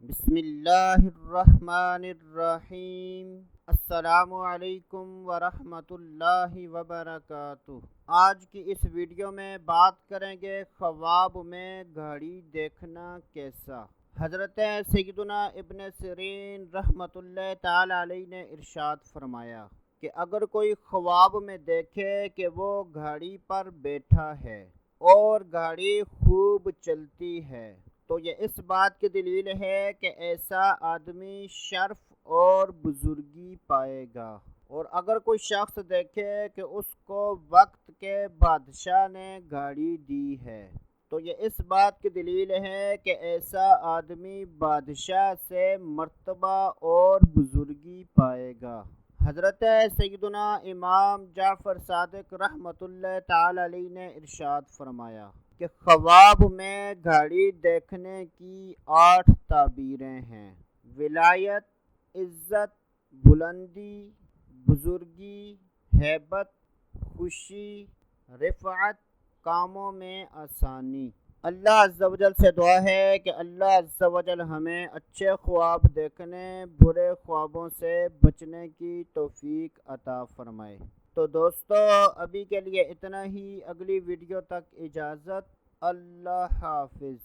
بسم اللہ الرحمن الرحیم۔ السلام علیکم ورحمۃ اللہ وبرکاتہ۔ آج کی اس ویڈیو میں بات کریں گے خواب میں گھڑی دیکھنا کیسا۔ حضرت سیدنا ابن سیرین رحمۃ اللہ تعالی علیہ نے ارشاد فرمایا کہ اگر کوئی خواب میں دیکھے کہ وہ گھڑی پر بیٹھا ہے اور گھڑی خوب چلتی ہے تو یہ اس بات کی دلیل ہے کہ ایسا آدمی شرف اور بزرگی پائے گا، اور اگر کوئی شخص دیکھے کہ اس کو وقت کے بادشاہ نے گھڑی دی ہے تو یہ اس بات کی دلیل ہے کہ ایسا آدمی بادشاہ سے مرتبہ اور بزرگی پائے گا۔ حضرت سیدنا امام جعفر صادق رحمۃ اللہ تعالی علیہ نے ارشاد فرمایا کہ خواب میں گھڑی دیکھنے کی 8 تعبیریں ہیں: ولایت، عزت، بلندی، بزرگی، ہیبت، خوشی، رفعت، کاموں میں آسانی۔ اللہ عز و جل سے دعا ہے کہ اللہ عز و جل ہمیں اچھے خواب دیکھنے، برے خوابوں سے بچنے کی توفیق عطا فرمائے۔ تو دوستو ابھی کے لیے اتنا ہی، اگلی ویڈیو تک اجازت، اللہ حافظ۔